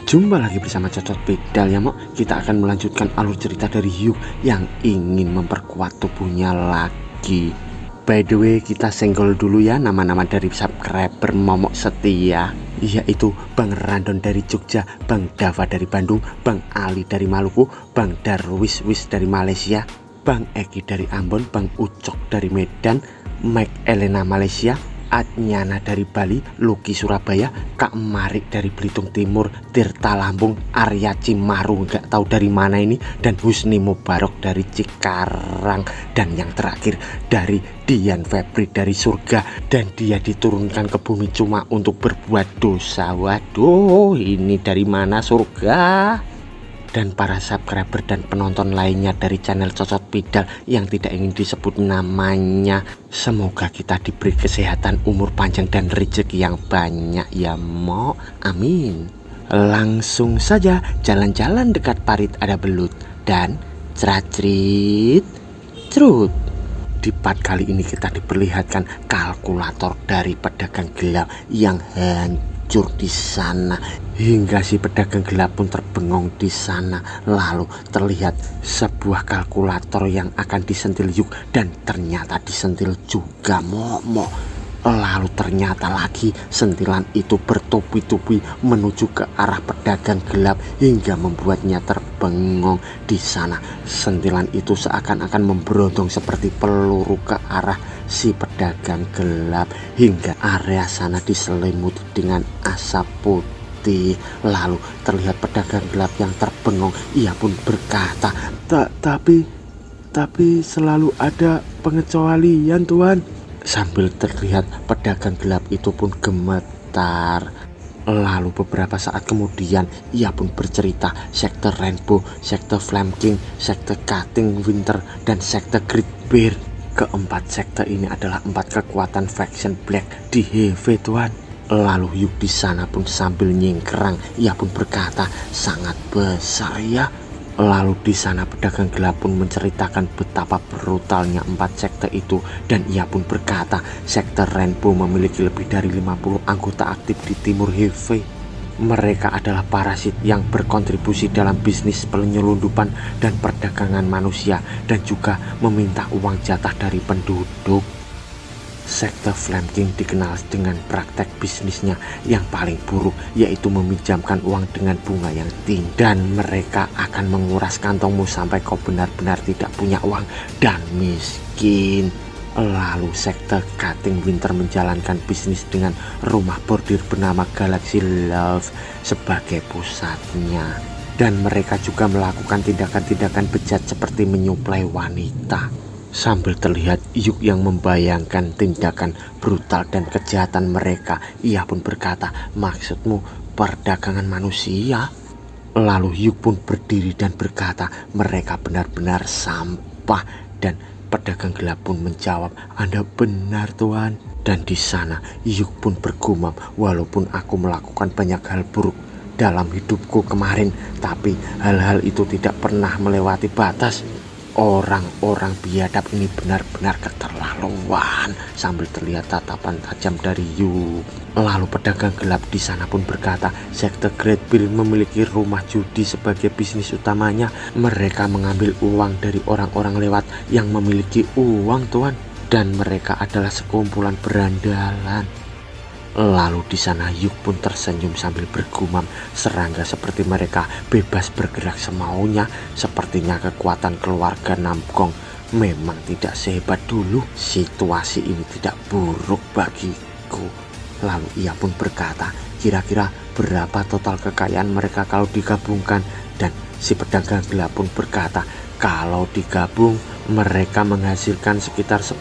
Jumpa lagi bersama Cocot Pedal ya, Mok. Kita akan melanjutkan alur cerita dari Hyuk yang ingin memperkuat tubuhnya lagi. By the way, kita senggol dulu ya nama-nama dari subscriber momok setia, yaitu Bang Randon dari Jogja, Bang Dava dari Bandung, Bang Ali dari Maluku, Bang Darwis dari Malaysia, Bang Eki dari Ambon, Bang Ucok dari Medan, Mike Elena Malaysia, Adnyana dari Bali, Lucky Surabaya, Kak Marik dari Belitung Timur, Tirta Lampung, Arya Cimaru nggak tahu dari mana ini, dan Husni Mubarok dari Cikarang, dan yang terakhir dari Dian Febri dari surga, dan dia diturunkan ke bumi cuma untuk berbuat dosa. Waduh, ini dari mana surga? Dan para subscriber dan penonton lainnya dari channel Cocot Pedal yang tidak ingin disebut namanya, semoga kita diberi kesehatan, umur panjang, dan rezeki yang banyak ya, Mo. Amin. Langsung saja jalan-jalan dekat parit ada belut dan cerat-cerit cerut. Di part kali ini kita diperlihatkan kalkulator dari pedagang gelap yang hancur di sana, hingga si pedagang gelap pun terbengong di sana. Lalu terlihat sebuah kalkulator yang akan disentil Hyuk, dan ternyata disentil juga Momo. Lalu ternyata lagi sentilan itu bertubi-tubi menuju ke arah pedagang gelap hingga membuatnya terbengong di sana. Sentilan itu seakan-akan memberondong seperti peluru ke arah si pedagang gelap hingga area sana diselimuti dengan asap putih. Lalu terlihat pedagang gelap yang terbengong. Ia pun berkata, tapi selalu ada pengecualian, Tuan. Sambil terlihat pedagang gelap itu pun gemetar. Lalu beberapa saat kemudian ia pun bercerita sekte Rainbow, sekte Flame King, sekte Cutting Winter, dan sekte Great Bear. Keempat sekte ini adalah 4 kekuatan faction Black di HV, Tuan. Lalu Hyuk di sana pun sambil nyingkrang, ia pun berkata, sangat besar ya. Lalu di sana pedagang gelap pun menceritakan betapa brutalnya 4 sekte itu, dan ia pun berkata sekte Rainbow memiliki lebih dari 50 anggota aktif di timur HV. Mereka adalah parasit yang berkontribusi dalam bisnis penyelundupan dan perdagangan manusia, dan juga meminta uang jatah dari penduduk. Sekte Flame King dikenal dengan praktek bisnisnya yang paling buruk, yaitu meminjamkan uang dengan bunga yang tinggi, dan mereka akan menguras kantongmu sampai kau benar-benar tidak punya uang dan miskin. Lalu sekte Cutting Winter menjalankan bisnis dengan rumah bordir bernama Galaxy Love sebagai pusatnya, dan mereka juga melakukan tindakan-tindakan bejat seperti menyuplai wanita. Sambil terlihat Hyuk yang membayangkan tindakan brutal dan kejahatan mereka, ia pun berkata, maksudmu perdagangan manusia? Lalu Hyuk pun berdiri dan berkata, mereka benar-benar sampah, dan pedagang gelap pun menjawab, Anda benar, Tuan. Dan di sana Hyuk pun bergumam, walaupun aku melakukan banyak hal buruk dalam hidupku kemarin, tapi hal-hal itu tidak pernah melewati batas. Orang-orang biadab ini benar-benar keterlaluan. Sambil terlihat tatapan tajam dari Hyuk. Lalu pedagang gelap di sana pun berkata, sekte Great Bear memiliki rumah judi sebagai bisnis utamanya. Mereka mengambil uang dari orang-orang lewat yang memiliki uang, Tuan, dan mereka adalah sekumpulan berandalan. Lalu di sana Hyuk pun tersenyum sambil bergumam, serangga seperti mereka bebas bergerak semaunya. Sepertinya kekuatan keluarga Namgong memang tidak sehebat dulu. Situasi ini tidak buruk bagiku. Lalu ia pun berkata, kira-kira berapa total kekayaan mereka kalau digabungkan? Dan si pedagang gelap pun berkata, kalau digabung mereka menghasilkan sekitar 10.000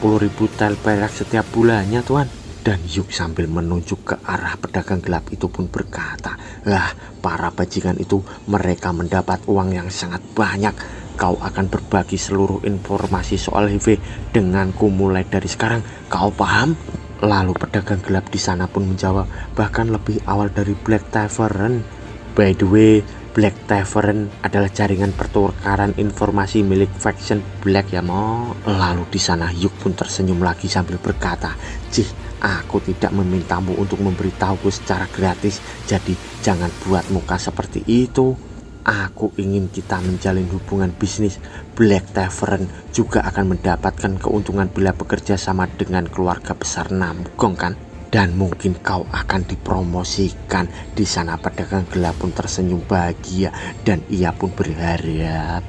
tel perak setiap bulannya, Tuan. Dan Hyuk sambil menunjuk ke arah pedagang gelap itu pun berkata, lah, para bajingan itu mereka mendapat uang yang sangat banyak. Kau akan berbagi seluruh informasi soal HV denganku mulai dari sekarang, kau paham? Lalu pedagang gelap di sana pun menjawab, bahkan lebih awal dari Black Tavern. By the way, Black Tavern adalah jaringan pertukaran informasi milik faction Black ya Mo. Lalu di sana Yuk pun tersenyum lagi sambil berkata, "Cih, aku tidak memintamu untuk memberitahuku secara gratis, jadi jangan buat muka seperti itu. Aku ingin kita menjalin hubungan bisnis. Black Tavern juga akan mendapatkan keuntungan bila bekerja sama dengan keluarga besar Namgong kan? Dan mungkin kau akan dipromosikan." Di sana pedagang gelap pun tersenyum bahagia dan ia pun berharap.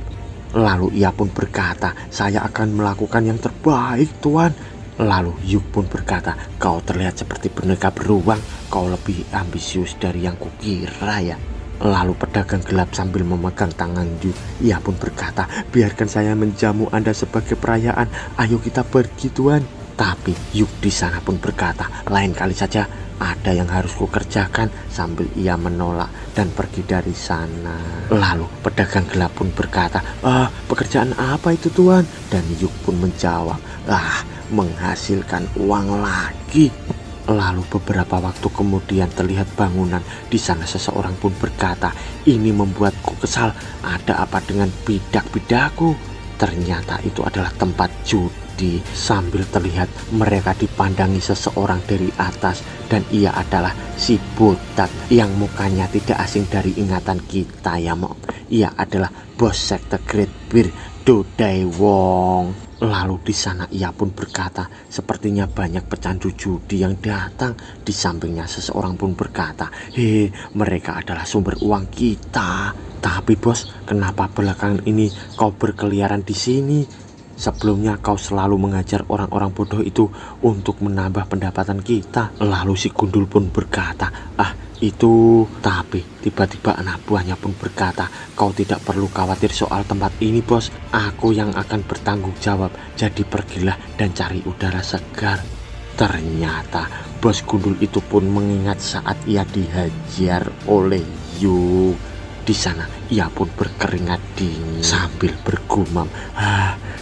Lalu ia pun berkata, "Saya akan melakukan yang terbaik, Tuan." Lalu Yuk pun berkata, "Kau terlihat seperti boneka beruang. Kau lebih ambisius dari yang kukira ya." Lalu pedagang gelap sambil memegang tangan Yuk, ia pun berkata, "Biarkan saya menjamu Anda sebagai perayaan. Ayo kita pergi, Tuan." Tapi Yuk di sana pun berkata, "Lain kali saja, ada yang harus kukerjakan," sambil ia menolak dan pergi dari sana. Lalu pedagang gelap pun berkata, "Pekerjaan apa itu, Tuan?" Dan Yuk pun menjawab, "Menghasilkan uang lagi." Lalu beberapa waktu kemudian terlihat bangunan. Di sana seseorang pun berkata, "Ini membuatku kesal. Ada apa dengan bidak-bidakku?" Ternyata itu adalah tempat judi. Sambil terlihat mereka dipandangi seseorang dari atas, dan ia adalah si botak yang mukanya tidak asing dari ingatan kita ya Mo. Ia adalah bos sekte Great Bear, Do Daewong. Lalu di sana ia pun berkata, "Sepertinya banyak pecandu judi yang datang." Di sampingnya seseorang pun berkata, "Mereka adalah sumber uang kita." "Tapi bos, kenapa belakangan ini kau berkeliaran di sini? Sebelumnya kau selalu mengajar orang-orang bodoh itu untuk menambah pendapatan kita." Lalu si gundul pun berkata, itu. Tapi tiba-tiba anak buahnya pun berkata, "Kau tidak perlu khawatir soal tempat ini, bos. Aku yang akan bertanggung jawab. Jadi pergilah dan cari udara segar." Ternyata bos gundul itu pun mengingat saat ia dihajar oleh Yuk. Di sana ia pun berkeringat dingin sambil bergumam,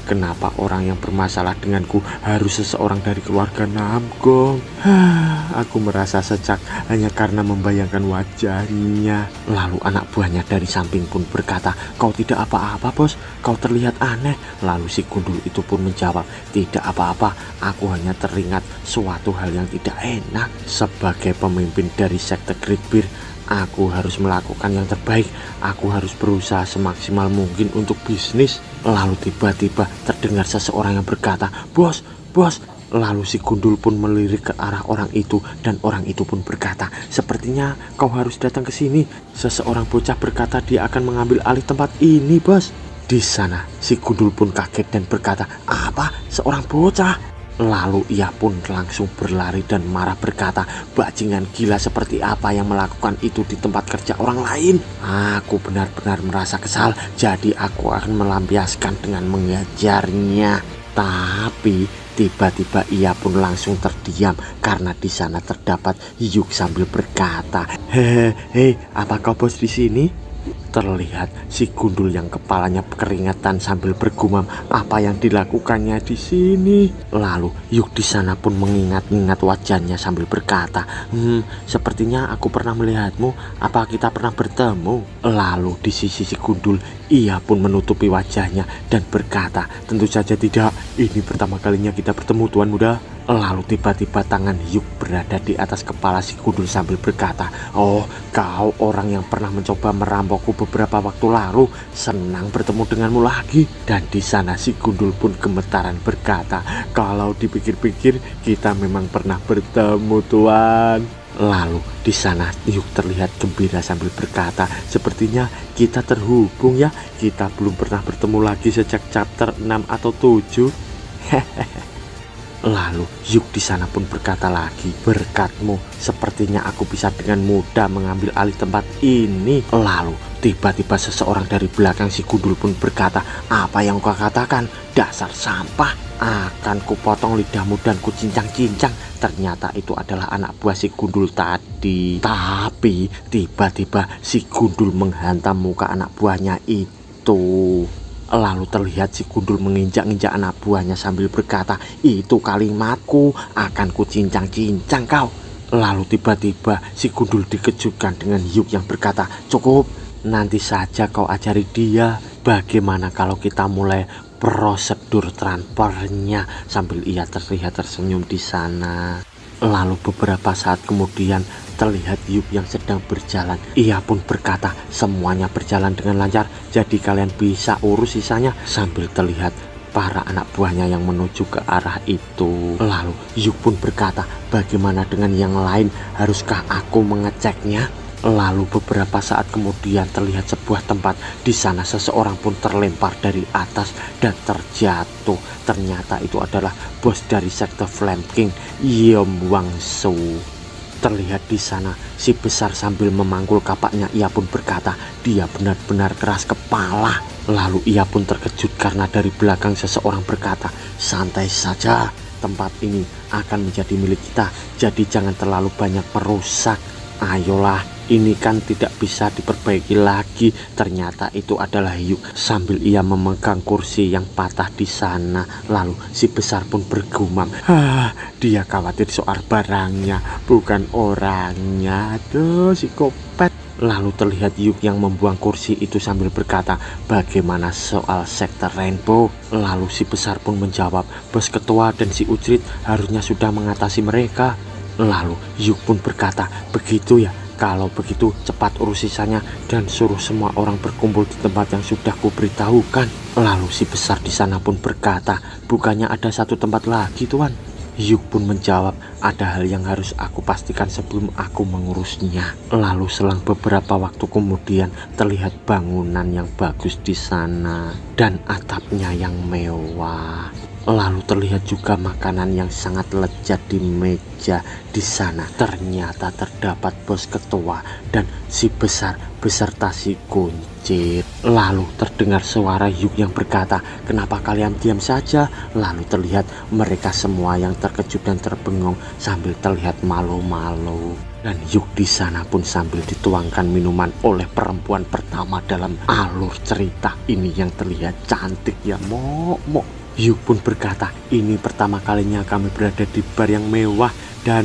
"Kenapa orang yang bermasalah denganku harus seseorang dari keluarga Namgong? Aku merasa secak hanya karena membayangkan wajahnya." Lalu anak buahnya dari samping pun berkata, "Kau tidak apa-apa, bos. Kau terlihat aneh." Lalu si gundul itu pun menjawab, "Tidak apa-apa. Aku hanya teringat suatu hal yang tidak enak. Sebagai pemimpin dari sekte Great Bear, aku harus melakukan yang terbaik. Aku harus berusaha semaksimal mungkin untuk bisnis." Lalu tiba-tiba terdengar seseorang yang berkata, "Bos, bos." Lalu si gundul pun melirik ke arah orang itu, dan orang itu pun berkata, "Sepertinya kau harus datang ke sini. Seseorang bocah berkata dia akan mengambil alih tempat ini, bos." Di sana si gundul pun kaget dan berkata, "Apa? Seorang bocah?" Lalu ia pun langsung berlari dan marah berkata, "Bajingan gila seperti apa yang melakukan itu di tempat kerja orang lain? Aku benar-benar merasa kesal, jadi aku akan melampiaskan dengan mengejarnya." Tapi tiba-tiba ia pun langsung terdiam karena di sana terdapat Yuk sambil berkata, Hei, apa kau bos di sini?" Terlihat si gundul yang kepalanya keringatan sambil bergumam apa yang dilakukannya di sini. Lalu Yuk di sana pun mengingat-ingat wajahnya sambil berkata, "Sepertinya aku pernah melihatmu. Apa kita pernah bertemu?" Lalu di sisi si gundul ia pun menutupi wajahnya dan berkata, "Tentu saja tidak. Ini pertama kalinya kita bertemu, Tuan Muda." Lalu tiba-tiba tangan Yuk berada di atas kepala si gundul sambil berkata, "Oh, kau orang yang pernah mencoba merampokku beberapa waktu lalu. Senang bertemu denganmu lagi." Dan di sana si gundul pun gemetaran berkata, "Kalau dipikir-pikir kita memang pernah bertemu, Tuan." Lalu di sana Yuk terlihat gembira sambil berkata, "Sepertinya kita terhubung ya. Kita belum pernah bertemu lagi sejak chapter 6 atau 7." Lalu Yuk di sana pun berkata lagi, "Berkatmu, sepertinya aku bisa dengan mudah mengambil alih tempat ini." Lalu tiba-tiba seseorang dari belakang si gundul pun berkata, "Apa yang kau katakan? Dasar sampah! Akan kupotong lidahmu dan kucincang-cincang." Ternyata itu adalah anak buah si gundul tadi. Tapi tiba-tiba si gundul menghantam muka anak buahnya itu. Lalu terlihat si gundul menginjak-injak anak buahnya sambil berkata, "Itu kalimatku, akan kucincang-cincang kau." Lalu tiba-tiba si gundul dikejutkan dengan Yuk yang berkata, "Cukup, nanti saja kau ajari dia. Bagaimana kalau kita mulai prosedur transfernya? Sambil ia terlihat tersenyum di sana. Lalu beberapa saat kemudian terlihat Hyuk yang sedang berjalan. Ia pun berkata, semuanya berjalan dengan lancar, jadi kalian bisa urus sisanya. Sambil terlihat para anak buahnya yang menuju ke arah itu. Lalu Hyuk pun berkata, bagaimana dengan yang lain? Haruskah aku mengeceknya? Lalu beberapa saat kemudian terlihat sebuah tempat. Di sana seseorang pun terlempar dari atas dan terjatuh. Ternyata itu adalah bos dari sekte Flame King, Yeom Wang-su. Terlihat di sana si besar sambil memanggul kapaknya. Ia pun berkata, dia benar-benar keras kepala. Lalu ia pun terkejut karena dari belakang seseorang berkata, santai saja, tempat ini akan menjadi milik kita, jadi jangan terlalu banyak merusak. Ayolah, ini kan tidak bisa diperbaiki lagi. Ternyata itu adalah Hyuk sambil ia memegang kursi yang patah di sana. Lalu si besar pun bergumam, dia khawatir soal barangnya, bukan orangnya. Aduh, psikopat. Lalu terlihat Hyuk yang membuang kursi itu sambil berkata, bagaimana soal sekte Rainbow? Lalu si besar pun menjawab, bos ketua dan si Ujrit harusnya sudah mengatasi mereka. Lalu Hyuk pun berkata, begitu ya, kalau begitu cepat urus sisanya dan suruh semua orang berkumpul di tempat yang sudah kuberitahukan. Lalu si besar di sana pun berkata, bukannya ada satu tempat lagi tuan? Hyuk pun menjawab, ada hal yang harus aku pastikan sebelum aku mengurusnya. Lalu selang beberapa waktu kemudian terlihat bangunan yang bagus di sana dan atapnya yang mewah. Lalu terlihat juga makanan yang sangat lezat di meja di sana. Ternyata terdapat bos ketua dan si besar beserta si kuncir. Lalu terdengar suara Hyuk yang berkata, kenapa kalian diam saja? Lalu terlihat mereka semua yang terkejut dan terbengong sambil terlihat malu-malu. Dan Hyuk di sana pun sambil dituangkan minuman oleh perempuan pertama dalam alur cerita ini yang terlihat cantik ya mok. Hyuk pun berkata, ini pertama kalinya kami berada di bar yang mewah dan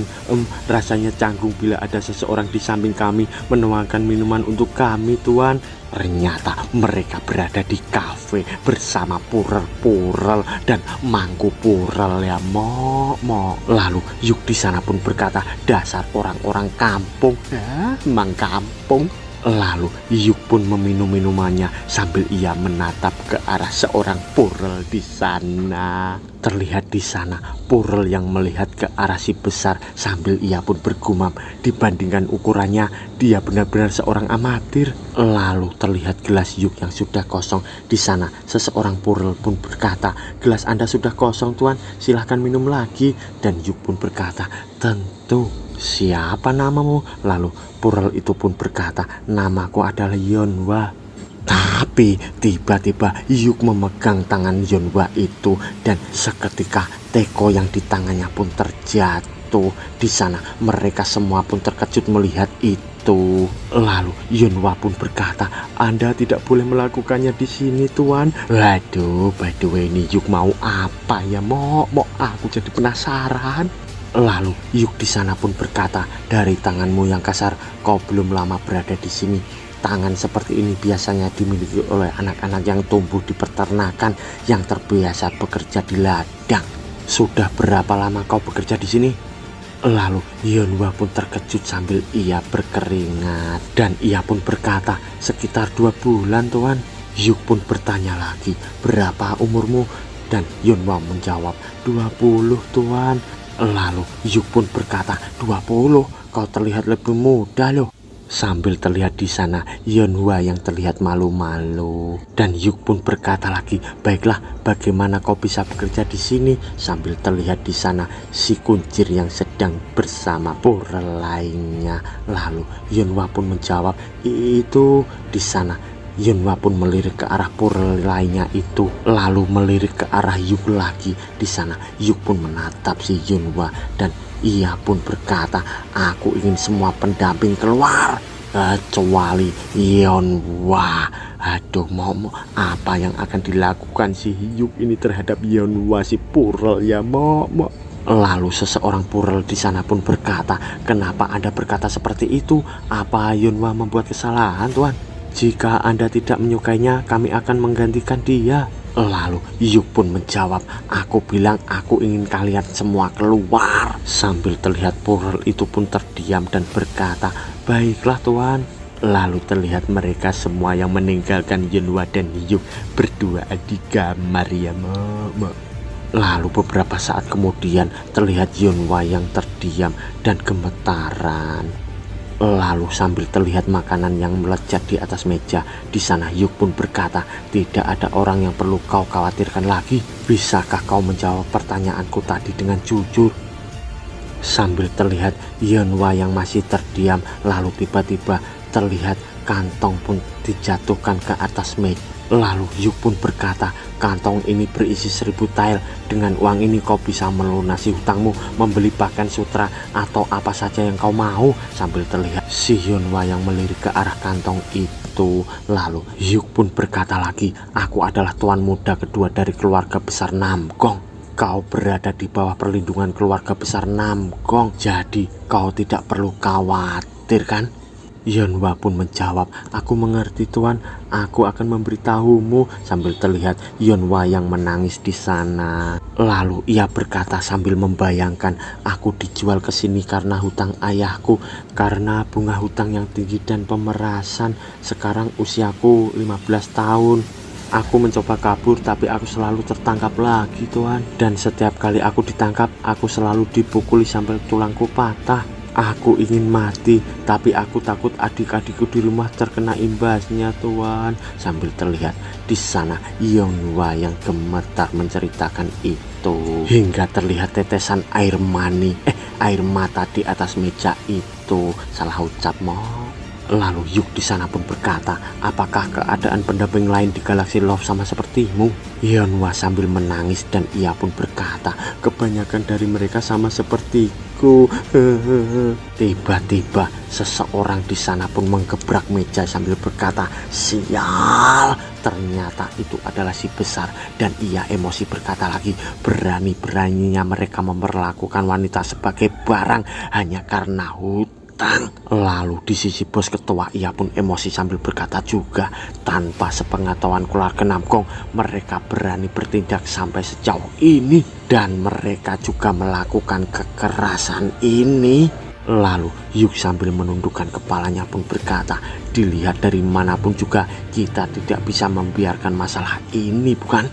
rasanya canggung bila ada seseorang di samping kami menuangkan minuman untuk kami tuan. Ternyata mereka berada di kafe bersama Purel dan Mangku Purel ya mok. Lalu Hyuk di sana pun berkata, dasar orang-orang kampung, emang kampung. Lalu Hyuk pun meminum minumannya sambil ia menatap ke arah seorang Purel di sana. Terlihat di sana Purel yang melihat ke arah si besar sambil ia pun bergumam, dibandingkan ukurannya dia benar-benar seorang amatir. Lalu terlihat gelas Hyuk yang sudah kosong di sana. Seseorang Purel pun berkata, gelas Anda sudah kosong tuan, silahkan minum lagi. Dan Hyuk pun berkata, tentu. Siapa namamu? Lalu Purel itu pun berkata, namaku adalah Yeonhwa. Tapi tiba-tiba Hyuk memegang tangan Yeonhwa itu dan seketika teko yang di tangannya pun terjatuh. Di sana mereka semua pun terkejut melihat itu. Lalu Yeonhwa pun berkata, Anda tidak boleh melakukannya di sini tuan. Waduh, by the way ini Hyuk mau apa ya mok? Aku jadi penasaran. Lalu Hyuk di sana pun berkata, dari tanganmu yang kasar, kau belum lama berada di sini. Tangan seperti ini biasanya dimiliki oleh anak-anak yang tumbuh di peternakan yang terbiasa bekerja di ladang. Sudah berapa lama kau bekerja di sini? Lalu Yeonhwa pun terkejut sambil ia berkeringat dan ia pun berkata, sekitar 2 bulan tuan. Hyuk pun bertanya lagi, berapa umurmu? Dan Yeonhwa menjawab, 20 tuan. Lalu Hyuk pun berkata, 20? Kau terlihat lebih muda loh. Sambil terlihat di sana Yeonhwa yang terlihat malu-malu. Dan Hyuk pun berkata lagi, baiklah, bagaimana kau bisa bekerja di sini? Sambil terlihat di sana si kuncir yang sedang bersama Purel lainnya. Lalu Yeonhwa pun menjawab, itu di sana. Yeonhwa pun melirik ke arah Purel lainnya itu, lalu melirik ke arah Hyuk lagi. Di sana Hyuk pun menatap si Yeonhwa dan ia pun berkata, aku ingin semua pendamping keluar kecuali Yeonhwa. Aduh mau apa yang akan dilakukan si Hyuk ini terhadap Yeonhwa si Purel ya mau. Lalu seseorang Purel di sana pun berkata, kenapa Anda berkata seperti itu? Apa Yeonhwa membuat kesalahan tuan? Jika Anda tidak menyukainya, kami akan menggantikan dia. Lalu Yuk pun menjawab, aku bilang aku ingin kalian semua keluar. Sambil terlihat Purl itu pun terdiam dan berkata, baiklah tuan. Lalu terlihat mereka semua yang meninggalkan Yunhwa dan Yuk berduaan di kamar ya mama. Lalu beberapa saat kemudian terlihat Yunhwa yang terdiam dan gemetaran. Lalu sambil terlihat makanan yang melejat di atas meja, di sana Yuk pun berkata, tidak ada orang yang perlu kau khawatirkan lagi. Bisakah kau menjawab pertanyaanku tadi dengan jujur? Sambil terlihat Yunhwa yang masih terdiam, lalu tiba-tiba terlihat kantong pun dijatuhkan ke atas meja. Lalu Yuk pun berkata, kantong ini berisi 1000 tael. Dengan uang ini kau bisa melunasi hutangmu, membeli pakaian sutra atau apa saja yang kau mau. Sambil terlihat si Yunhwa yang melirik ke arah kantong itu. Lalu Yuk pun berkata lagi, aku adalah tuan muda kedua dari keluarga besar Namgong. Kau berada di bawah perlindungan keluarga besar Namgong, jadi kau tidak perlu khawatir kan? Yunhwa pun menjawab, aku mengerti tuan, aku akan memberitahumu. Sambil terlihat Yunhwa yang menangis di sana. Lalu ia berkata sambil membayangkan, aku dijual ke sini karena hutang ayahku, karena bunga hutang yang tinggi dan pemerasan. Sekarang usiaku 15 tahun. Aku mencoba kabur tapi aku selalu tertangkap lagi tuan. Dan setiap kali aku ditangkap, aku selalu dipukuli sampai tulangku patah. Aku ingin mati, tapi aku takut adik-adikku di rumah terkena imbasnya tuan. Sambil terlihat di sana Yunhwa yang gemetar menceritakan itu, hingga terlihat tetesan air mata di atas meja itu. Salah ucap mo. Lalu Yuk di sana pun berkata, apakah keadaan pendamping lain di galaksi Love sama sepertimu? Yunhwa sambil menangis dan ia pun berkata, kebanyakan dari mereka sama sepertiku. Tiba-tiba seseorang di sana pun menggebrak meja sambil berkata, sial. Ternyata itu adalah si besar dan ia emosi berkata lagi, berani-beraninya mereka memperlakukan wanita sebagai barang hanya karena hutang. Lalu di sisi bos ketua ia pun emosi sambil berkata juga, tanpa sepengetahuan keluarga Namgong mereka berani bertindak sampai sejauh ini dan mereka juga melakukan kekerasan ini. Lalu Yuk sambil menundukkan kepalanya pun berkata, dilihat dari manapun juga kita tidak bisa membiarkan masalah ini bukan?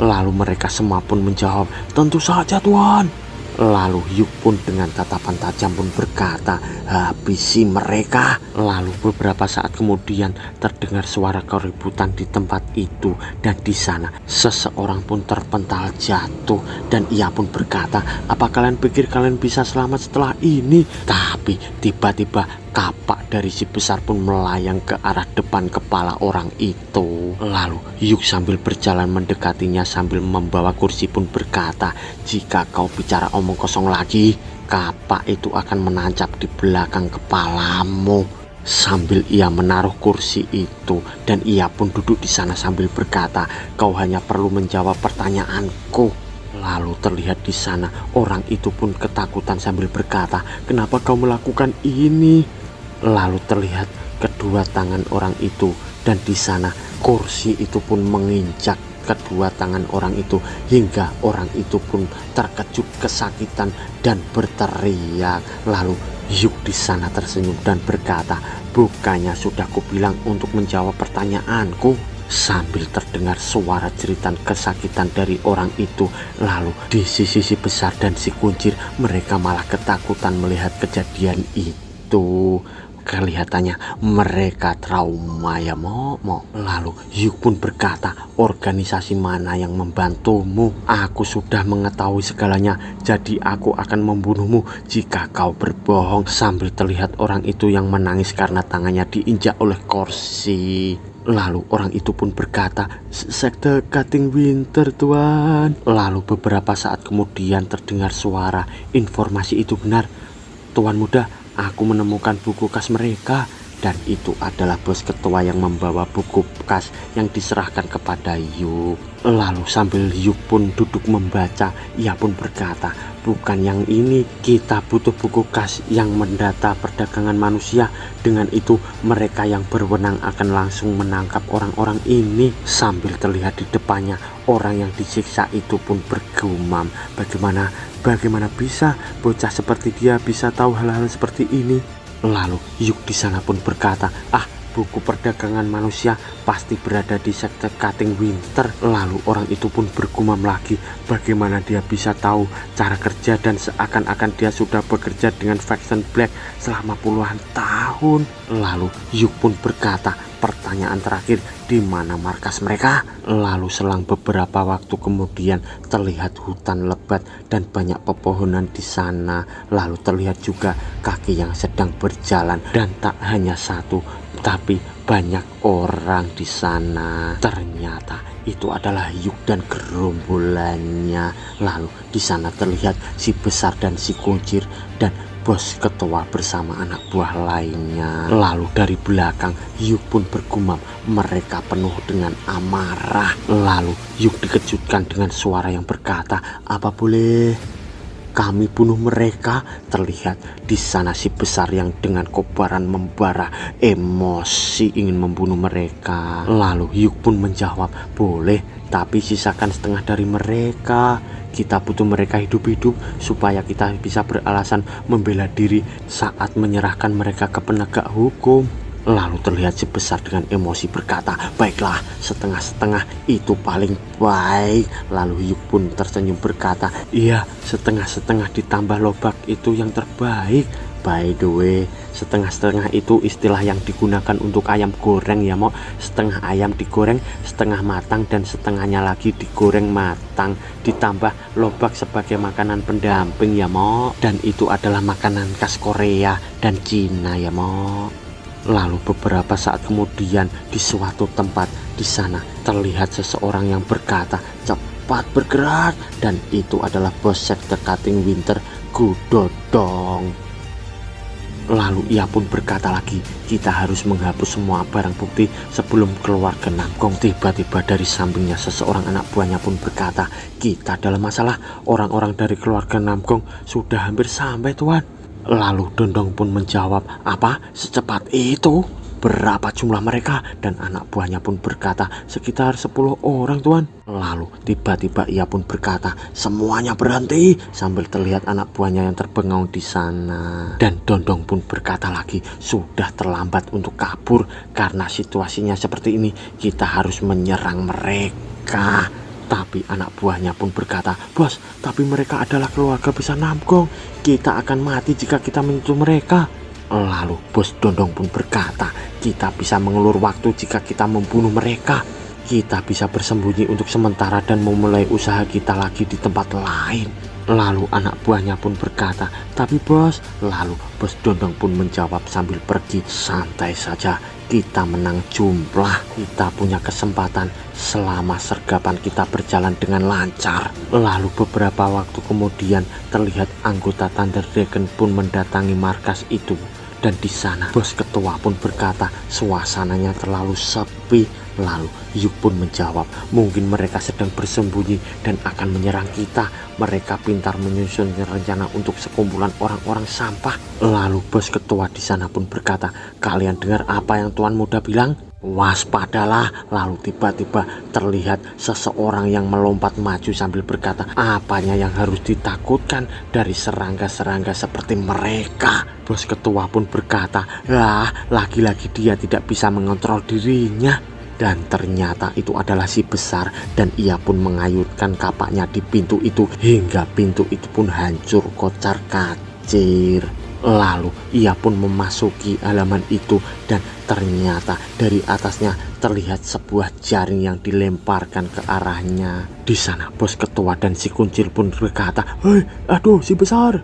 Lalu mereka semua pun menjawab, tentu saja tuan. Lalu Yuk pun dengan tatapan tajam pun berkata, habisi mereka. Lalu beberapa saat kemudian terdengar suara keributan di tempat itu, dan di sana seseorang pun terpental jatuh dan ia pun berkata, apa kalian pikir kalian bisa selamat setelah ini? Tapi tiba-tiba kapak dari si besar pun melayang ke arah depan kepala orang itu. Lalu Yuk sambil berjalan mendekatinya sambil membawa kursi pun berkata, jika kau bicara omong kosong lagi, kapak itu akan menancap di belakang kepalamu. Sambil ia menaruh kursi itu dan ia pun duduk di sana sambil berkata, kau hanya perlu menjawab pertanyaanku. Lalu terlihat di sana orang itu pun ketakutan sambil berkata, kenapa kau melakukan ini? Lalu terlihat kedua tangan orang itu dan di sana kursi itu pun menginjak kedua tangan orang itu hingga orang itu pun terkejut kesakitan dan berteriak. Lalu Yuk di sana tersenyum dan berkata, bukannya sudah kubilang untuk menjawab pertanyaanku? Sambil terdengar suara jeritan kesakitan dari orang itu. Lalu di sisi si besar dan si kuncir mereka malah ketakutan melihat kejadian itu. Kelihatannya mereka trauma ya Momo. Lalu Yuk pun berkata, organisasi mana yang membantumu? Aku sudah mengetahui segalanya, jadi aku akan membunuhmu jika kau berbohong. Sambil terlihat orang itu yang menangis karena tangannya diinjak oleh kursi. Lalu orang itu pun berkata, sekte Cutting Winter tuan. Lalu beberapa saat kemudian terdengar suara, informasi itu benar tuan muda, aku menemukan buku khas mereka. Dan itu adalah bos ketua yang membawa buku kas yang diserahkan kepada Yuk. Lalu sambil Yuk pun duduk membaca, ia pun berkata, bukan yang ini, kita butuh buku kas yang mendata perdagangan manusia. Dengan itu mereka yang berwenang akan langsung menangkap orang-orang ini. Sambil terlihat di depannya orang yang disiksa itu pun bergumam, bagaimana bisa bocah seperti dia bisa tahu hal-hal seperti ini. Lalu Yuk di sana pun berkata, buku perdagangan manusia pasti berada di sekte Cutting Winter. Lalu orang itu pun bergumam lagi, bagaimana dia bisa tahu cara kerja, dan seakan-akan dia sudah bekerja dengan Faction Black selama puluhan tahun. Lalu Yuk pun berkata, pertanyaan terakhir, di mana markas mereka? Lalu selang beberapa waktu kemudian terlihat hutan lebat dan banyak pepohonan di sana. Lalu terlihat juga kaki yang sedang berjalan, dan tak hanya satu tapi banyak orang di sana. Ternyata itu adalah Yuk dan gerombolannya. Lalu di sana terlihat si besar dan si kuncir dan bos ketua bersama anak buah lainnya. Lalu dari belakang Yuk pun bergumam, mereka penuh dengan amarah. Lalu Yuk dikejutkan dengan suara yang berkata, apa boleh kami bunuh mereka? Terlihat di sana si besar yang dengan kobaran membara emosi ingin membunuh mereka. Lalu Yuk pun menjawab, boleh, tapi sisakan setengah dari mereka. Kita butuh mereka hidup-hidup supaya kita bisa beralasan membela diri saat menyerahkan mereka ke penegak hukum. Lalu terlihat si besar dengan emosi berkata, baiklah, setengah-setengah itu paling baik. Lalu Yuk pun tersenyum berkata, iya, setengah-setengah ditambah lobak itu yang terbaik. By the way, setengah-setengah itu istilah yang digunakan untuk ayam goreng ya, Mo. Setengah ayam digoreng, setengah matang, dan setengahnya lagi digoreng matang. Ditambah lobak sebagai makanan pendamping ya, Mo. Dan itu adalah makanan khas Korea dan Cina ya, Mo. Lalu beberapa saat kemudian di suatu tempat di sana terlihat seseorang yang berkata, cepat bergerak, dan itu adalah bos sekte Cutting Winter, Gudodong. Lalu ia pun berkata lagi, kita harus menghapus semua barang bukti sebelum keluar ke Namgong. Tiba-tiba dari sampingnya seseorang anak buahnya pun berkata, kita dalam masalah, orang-orang dari keluarga Namgong sudah hampir sampai, Tuan. Lalu Dondong pun menjawab, apa? Secepat itu? Berapa jumlah mereka? Dan anak buahnya pun berkata, sekitar 10 orang, Tuan. Lalu tiba-tiba ia pun berkata, semuanya berhenti, sambil terlihat anak buahnya yang terbengaung di sana. Dan Dondong pun berkata lagi, sudah terlambat untuk kabur, karena situasinya seperti ini, kita harus menyerang mereka. Tapi anak buahnya pun berkata, bos, tapi mereka adalah keluarga besar Namgong. Kita akan mati jika kita menyentuh mereka. Lalu bos Dondong pun berkata, kita bisa mengulur waktu jika kita membunuh mereka. Kita bisa bersembunyi untuk sementara dan memulai usaha kita lagi di tempat lain. Lalu anak buahnya pun berkata, tapi bos. Lalu bos Dondong pun menjawab sambil pergi, santai saja, kita menang jumlah, kita punya kesempatan selama sergapan kita berjalan dengan lancar. Lalu beberapa waktu kemudian terlihat anggota Thunder Dragon pun mendatangi markas itu. Dan di sana bos ketua pun berkata, suasananya terlalu sepi. Lalu Yuk pun menjawab, mungkin mereka sedang bersembunyi dan akan menyerang kita. Mereka pintar menyusun rencana untuk sekumpulan orang-orang sampah. Lalu bos ketua di sana pun berkata, kalian dengar apa yang Tuan Muda bilang? Waspadalah. Lalu tiba-tiba terlihat seseorang yang melompat maju sambil berkata, apanya yang harus ditakutkan dari serangga-serangga seperti mereka? Bos ketua pun berkata, lagi-lagi dia tidak bisa mengontrol dirinya. Dan ternyata itu adalah si besar, dan ia pun mengayunkan kapaknya di pintu itu hingga pintu itu pun hancur kocar kacir. Lalu ia pun memasuki halaman itu, dan ternyata dari atasnya terlihat sebuah jaring yang dilemparkan ke arahnya. Di sana bos ketua dan si kuncil pun berkata, hei, aduh si besar.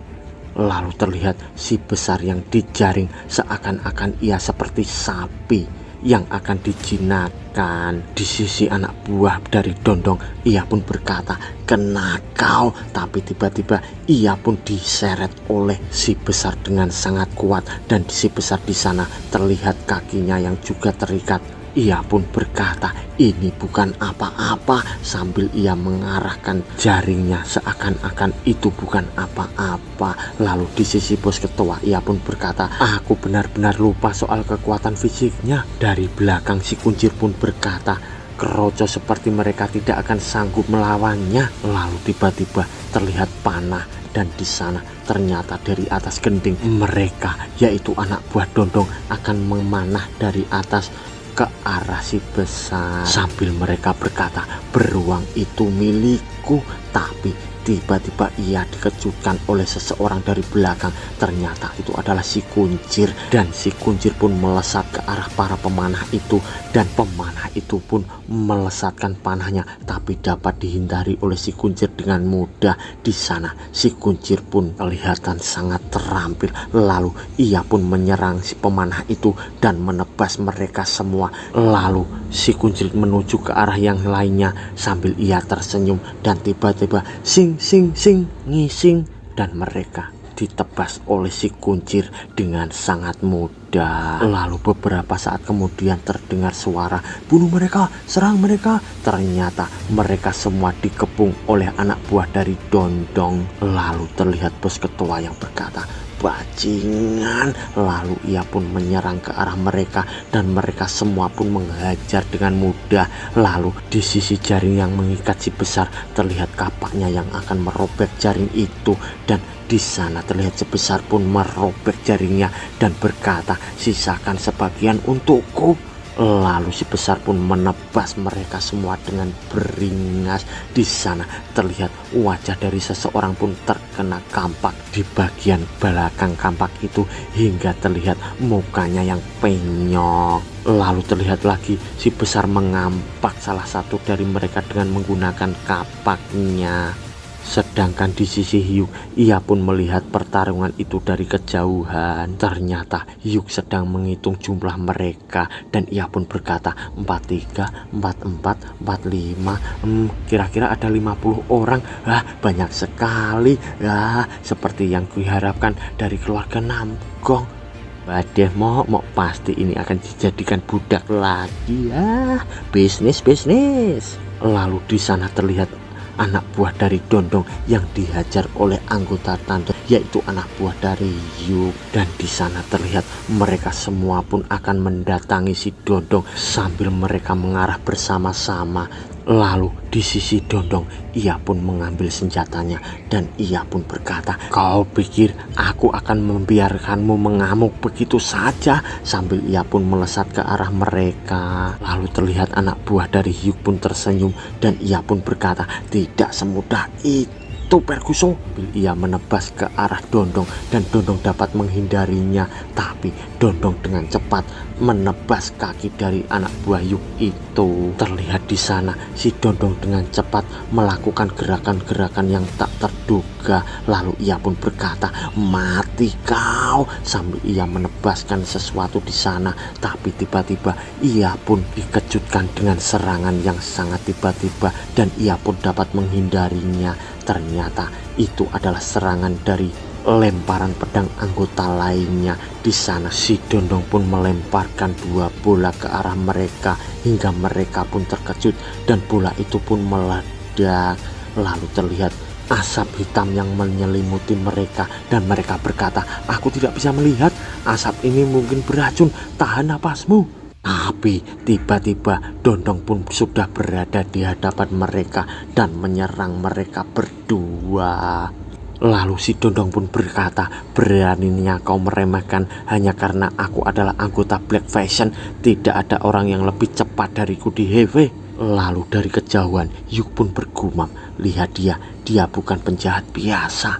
Lalu terlihat si besar yang dijaring seakan-akan ia seperti sapi yang akan dijinakkan. Sedangkan di sisi anak buah dari Dondong, ia pun berkata, "Kena kau." Tapi tiba-tiba ia pun diseret oleh si besar dengan sangat kuat, dan si besar di sana terlihat kakinya yang juga terikat. Ia pun berkata, "Ini bukan apa-apa," sambil ia mengarahkan jaringnya seakan-akan itu bukan apa-apa. Lalu di sisi bos ketua, ia pun berkata, "Aku benar-benar lupa soal kekuatan fisiknya." Dari belakang si kuncir pun berkata, "Keroco seperti mereka tidak akan sanggup melawannya." Lalu tiba-tiba terlihat panah, dan di sana ternyata dari atas gending mereka, yaitu anak buah Dondong, akan memanah dari atas ke arah si besar sambil mereka berkata, "Beruang itu milikku." Tapi tiba-tiba ia dikejutkan oleh seseorang dari belakang. Ternyata itu adalah si kuncir, dan si kuncir pun melesat ke arah para pemanah itu, dan pemanah itu pun melesatkan panahnya, tapi dapat dihindari oleh si kuncir dengan mudah. Di sana si kuncir pun kelihatan sangat terampil, lalu ia pun menyerang si pemanah itu dan menebas mereka semua. Lalu si kuncir menuju ke arah yang lainnya sambil ia tersenyum, dan tiba-tiba sing sing sing ngising, dan mereka ditebas oleh si kuncir dengan sangat mudah. Lalu beberapa saat kemudian terdengar suara, "Bunuh mereka, serang mereka." Ternyata mereka semua dikepung oleh anak buah dari Dondong. Lalu terlihat bos ketua yang berkata, "Bajingan." Lalu ia pun menyerang ke arah mereka, dan mereka semua pun menghajar dengan mudah. Lalu di sisi jaring yang mengikat si besar terlihat kapaknya yang akan merobek jaring itu, dan di sana terlihat si besar pun merobek jaringnya dan berkata, "Sisakan sebagian untukku." Lalu si besar pun menebas mereka semua dengan beringas. Di sana terlihat wajah dari seseorang pun terkena kampak di bagian belakang kampak itu, hingga terlihat mukanya yang penyok. Lalu terlihat lagi si besar mengampak salah satu dari mereka dengan menggunakan kapaknya. Sedangkan di sisi Hyuk, ia pun melihat pertarungan itu dari kejauhan. Ternyata Hyuk sedang menghitung jumlah mereka, dan ia pun berkata, 43, 44, 45, kira-kira ada 50 orang. Banyak sekali. Seperti yang kuharapkan dari keluarga Namgong. Badeh mau pasti ini akan dijadikan budak lagi ya. Bisnis. Lalu di sana terlihat anak buah dari Dondong yang dihajar oleh anggota tante, yaitu anak buah dari Hyuk. Dan di sana terlihat mereka semua pun akan mendatangi si Dondong sambil mereka mengarah bersama-sama. Lalu di sisi Dondong, ia pun mengambil senjatanya, dan ia pun berkata, "Kau pikir aku akan membiarkanmu mengamuk begitu saja?" Sambil ia pun melesat ke arah mereka. Lalu terlihat anak buah dari Hyuk pun tersenyum, dan ia pun berkata, "Tidak semudah itu, Perkuso." Ia menebas ke arah Dondong, dan Dondong dapat menghindarinya. Tapi Dondong dengan cepat menebas kaki dari anak buah Hyuk itu. Terlihat di sana si Dondong dengan cepat melakukan gerakan-gerakan yang tak terduga. Lalu ia pun berkata, "Mati kau," sambil ia menebaskan sesuatu di sana. Tapi tiba-tiba ia pun dikejutkan dengan serangan yang sangat tiba-tiba, dan ia pun dapat menghindarinya. Ternyata itu adalah serangan dari lemparan pedang anggota lainnya. Di sana si Dondong pun melemparkan 2 bola ke arah mereka, hingga mereka pun terkejut dan bola itu pun meledak. Lalu terlihat asap hitam yang menyelimuti mereka, dan mereka berkata, "Aku tidak bisa melihat. Asap ini mungkin beracun. Tahan napasmu." Tapi tiba-tiba Dondong pun sudah berada di hadapan mereka dan menyerang mereka berdua. Lalu si Dondong pun berkata, "Beraninya kau meremehkan hanya karena aku adalah anggota Black Fashion. Tidak ada orang yang lebih cepat dariku di Heavy." Lalu dari kejauhan Hyuk pun bergumam, "Lihat dia bukan penjahat biasa.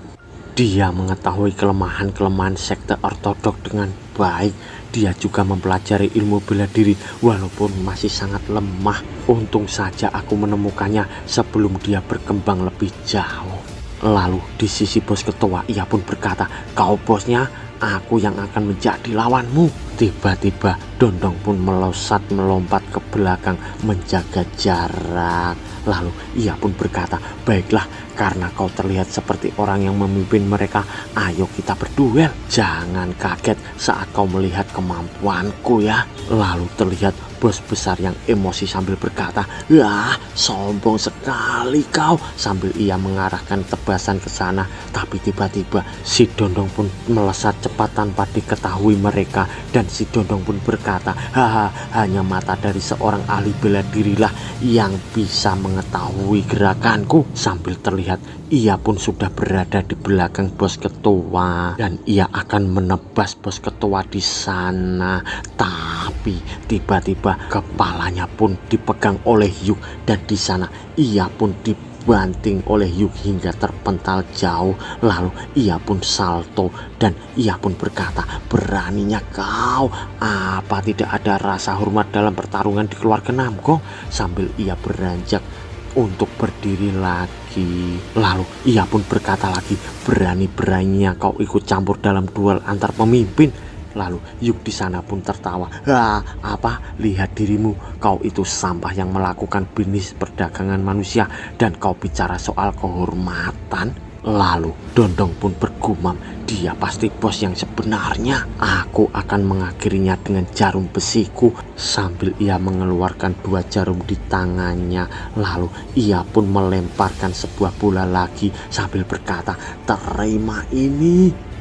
Dia mengetahui kelemahan-kelemahan sekte ortodok dengan baik. Dia juga mempelajari ilmu bela diri walaupun masih sangat lemah. Untung saja aku menemukannya sebelum dia berkembang lebih jauh." Lalu di sisi bos ketua, ia pun berkata, "Kau bosnya, aku yang akan menjadi lawanmu." Tiba-tiba Dondong pun melompat ke belakang menjaga jarak. Lalu ia pun berkata, "Baiklah, karena kau terlihat seperti orang yang memimpin mereka, ayo kita berduel. Jangan kaget saat kau melihat kemampuanku ya." Lalu terlihat bos besar yang emosi sambil berkata, "Wah, sombong sekali kau," sambil ia mengarahkan tebasan ke sana. Tapi tiba-tiba si Dondong pun melesat cepat tanpa diketahui mereka, dan si Dondong pun berkata, "Haha, hanya mata dari seorang ahli bela dirilah yang bisa mengetahui gerakanku." Sambil terlihat ia pun sudah berada di belakang bos ketua dan ia akan menebas bos ketua di sana. Tapi tiba-tiba kepalanya pun dipegang oleh Yuk, dan di sana ia pun dibanting oleh Yuk hingga terpental jauh. Lalu ia pun salto dan ia pun berkata, "Beraninya kau, apa tidak ada rasa hormat dalam pertarungan di keluarga Namgong?" Sambil ia beranjak untuk berdiri lagi. Lalu ia pun berkata lagi, "Berani-beraninya kau ikut campur dalam duel antar pemimpin." Lalu Yuk di sana pun tertawa. Apa? Lihat dirimu, kau itu sampah yang melakukan bisnis perdagangan manusia, dan kau bicara soal kehormatan?" Lalu Dondong pun bergumam, "Dia pasti bos yang sebenarnya. Aku akan mengakhirinya dengan jarum besiku." Sambil ia mengeluarkan 2 jarum di tangannya. Lalu ia pun melemparkan sebuah bola lagi sambil berkata, "Terima ini."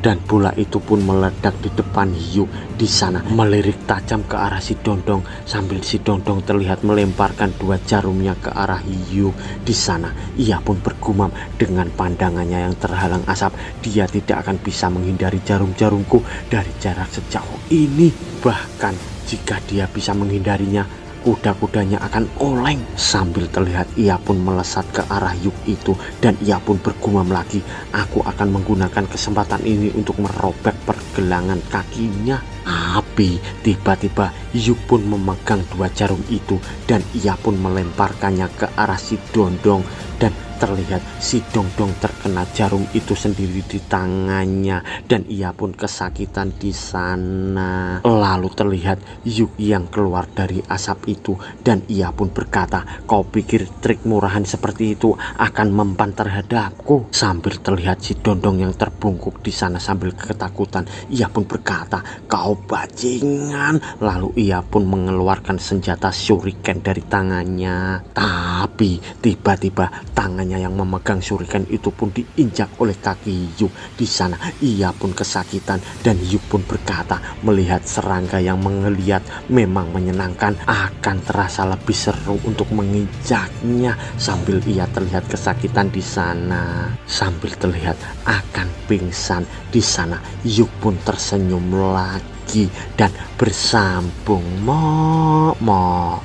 Dan bola itu pun meledak di depan Yuk. Di sana melirik tajam ke arah si Dondong, sambil si Dondong terlihat melemparkan 2 jarumnya ke arah Yuk. Di sana ia pun bergumam dengan pandangannya yang terhalang asap, "Dia tidak akan bisa menghindari jarum-jarumku dari jarak sejauh ini. Bahkan jika dia bisa menghindarinya, kuda-kudanya akan oleng." Sambil terlihat ia pun melesat ke arah Yuk itu, dan ia pun bergumam lagi, "Aku akan menggunakan kesempatan ini untuk merobek pergelangan kakinya." Tapi tiba-tiba Yuk pun memegang 2 jarum itu dan ia pun melemparkannya ke arah si Dondong, dan terlihat si Dondong terkena jarum itu sendiri di tangannya dan ia pun kesakitan di sana. Lalu terlihat Yuk yang keluar dari asap itu dan ia pun berkata, "Kau pikir trik murahan seperti itu akan mempan terhadapku?" Sambil terlihat si Dondong yang terbungkuk di sana sambil ketakutan, ia pun berkata, "Kau bajingan." Lalu ia pun mengeluarkan senjata shuriken dari tangannya. Tapi tiba-tiba tangannya yang memegang shuriken itu pun diinjak oleh kaki Yuk. Di sana ia pun kesakitan dan Yuk pun berkata, "Melihat serangga yang menggeliat memang menyenangkan, akan terasa lebih seru untuk menginjaknya." Sambil ia terlihat kesakitan di sana, sambil terlihat akan pingsan. Di sana Yuk pun tersenyum lagi dan bersambung, "Mo mo."